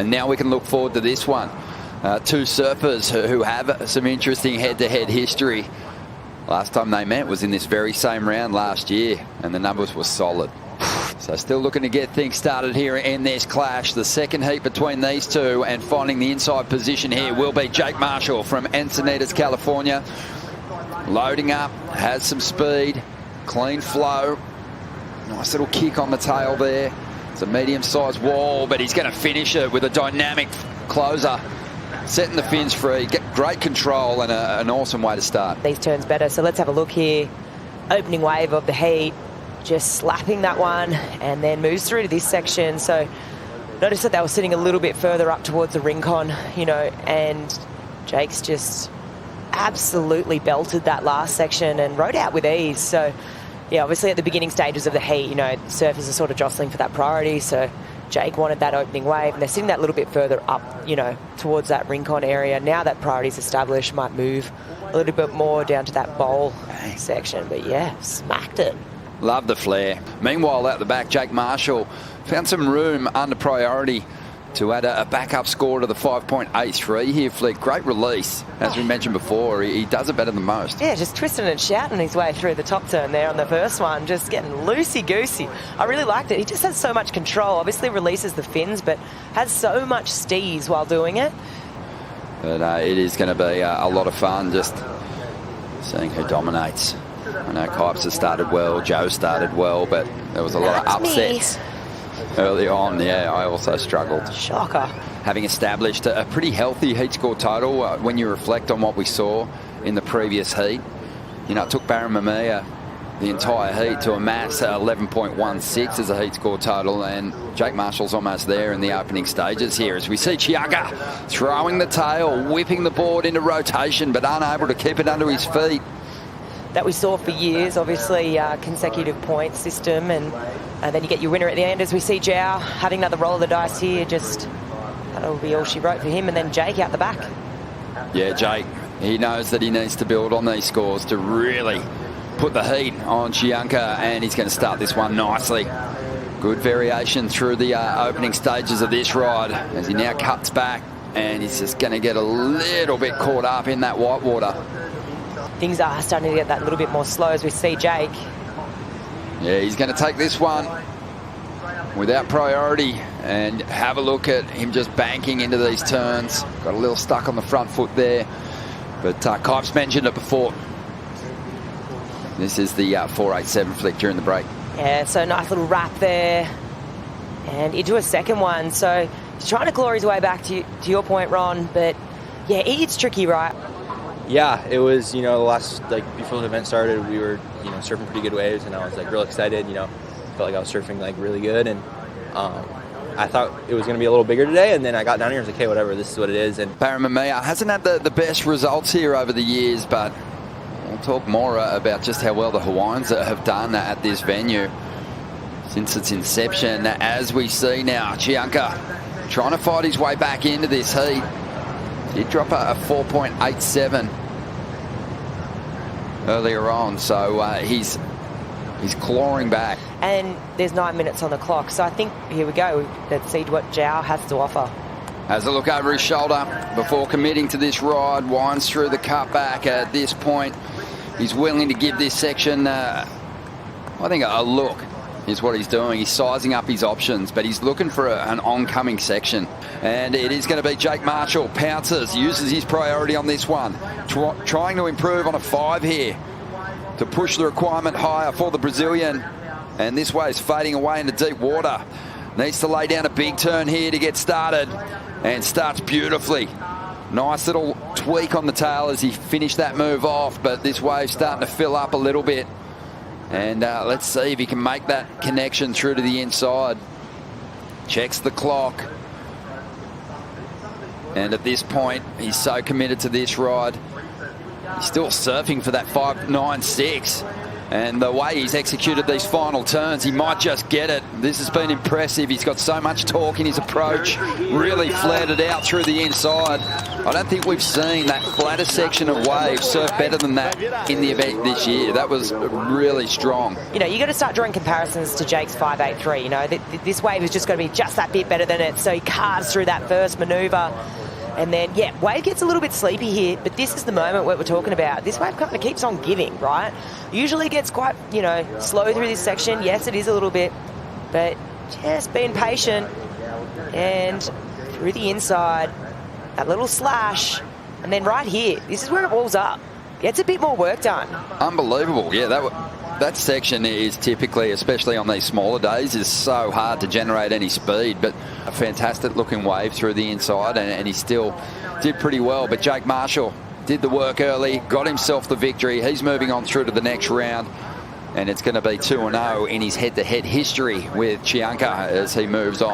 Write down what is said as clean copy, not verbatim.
And now we can look forward to this one. Two surfers who have some interesting head-to-head history. Last time they met was in this very same round last year, and the numbers were solid. So still looking to get things started here in this clash. The second heat between these two, and finding the inside position here will be Jake Marshall from Encinitas, California. Loading up, has some speed, clean flow. Nice little kick on the tail there. It's a medium-sized wall, but he's going to finish it with a dynamic closer. Setting the fins free, get great control, and an awesome way to start. These turns better, so let's have a look here. Opening wave of the heat, just slapping that one, and then moves through to this section. So notice that they were sitting a little bit further up towards the rincon, you know, and Jake's just absolutely belted that last section and rode out with ease. So yeah, obviously at the beginning stages of the heat, you know, surfers are sort of jostling for that priority. So Jake wanted that opening wave, and they're sitting that little bit further up, you know, towards that rincon area. Now that priority's established, might move a little bit more down to that bowl section. But yeah, smacked it. Love the flare. Meanwhile, out the back, Jake Marshall found some room under priority to add a backup score to the 5.83 here, Flick. Great release. As we mentioned before, he does it better than most. Yeah, just twisting and shouting his way through the top turn there on the first one, just getting loosey-goosey. I really liked it. He just has so much control. Obviously releases the fins, but has so much steeze while doing it. But it is going to be a lot of fun just seeing who dominates. I know Kipes has started well, Joe started well, but there was a lot of upsets early on. Yeah, I also struggled. Shocker. Having established a pretty healthy heat score total, when you reflect on what we saw in the previous heat, you know, it took Barron Mamiya the entire heat to amass 11.16 as a heat score total, and Jake Marshall's almost there in the opening stages here as we see Chianca throwing the tail, whipping the board into rotation, but unable to keep it under his feet. That we saw for years, obviously, consecutive point system, and then you get your winner at the end. As we see Joao having another roll of the dice here, just that'll be all she wrote for him, and then Jake out the back. Yeah, Jake, he knows that he needs to build on these scores to really put the heat on Chianca, and he's going to start this one nicely. Good variation through the opening stages of this ride as he now cuts back, and he's just going to get a little bit caught up in that white water. Things are starting to get that little bit more slow as we see Jake. Yeah, he's going to take this one without priority, and have a look at him just banking into these turns. Got a little stuck on the front foot there, but Kipes mentioned it before. This is the 487 flick during the break. Yeah, so nice little wrap there, and into a second one. So he's trying to claw his way back to your point, Ron, but yeah, it's tricky, right? Yeah, it was, you know, the last, like, before the event started, we were, you know, surfing pretty good waves, and I was, like, real excited, you know, felt like I was surfing, like, really good, and I thought it was going to be a little bigger today, and then I got down here and was like, okay, whatever, this is what it is. And Barron Mamiya hasn't had the best results here over the years, but we'll talk more about just how well the Hawaiians have done at this venue since its inception. As we see now, Chianca trying to fight his way back into this heat. He did drop a 4.87 earlier on, so he's clawing back. And there's 9 minutes on the clock, so I think, here we go, let's see what Joao has to offer. Has a look over his shoulder before committing to this ride, winds through the cutback. At this point, he's willing to give this section, I think, a look is what he's doing. He's sizing up his options, but he's looking for an oncoming section. And it is going to be Jake Marshall. Pounces, uses his priority on this one. Trying to improve on a 5 here to push the requirement higher for the Brazilian. And this way is fading away into deep water. Needs to lay down a big turn here to get started. And starts beautifully. Nice little tweak on the tail as he finished that move off, but this wave's starting to fill up a little bit. And let's see if he can make that connection through to the inside. Checks the clock. And at this point, he's so committed to this ride. He's still surfing for that 5.96. And the way he's executed these final turns, he might just get it. This has been impressive. He's got so much torque in his approach. Really flared it out through the inside. I don't think we've seen that flatter section of wave surf better than that in the event this year. That was really strong. You know, you got to start drawing comparisons to Jake's 583. You know, this wave is just going to be just that bit better than it. So he carves through that first manoeuvre. And then, yeah, wave gets a little bit sleepy here, but this is the moment where we're talking about. This wave kind of keeps on giving, right? Usually gets quite, you know, slow through this section. Yes, it is a little bit, but just being patient. And through the inside, that little slash. And then right here, this is where it walls up. Gets a bit more work done. Unbelievable. Yeah, that section is typically, especially on these smaller days, is so hard to generate any speed, but a fantastic looking wave through the inside, and he still did pretty well. But Jake Marshall did the work early, got himself the victory. He's moving on through to the next round, and it's going to be 2-0 in his head-to-head history with Chianca as he moves on.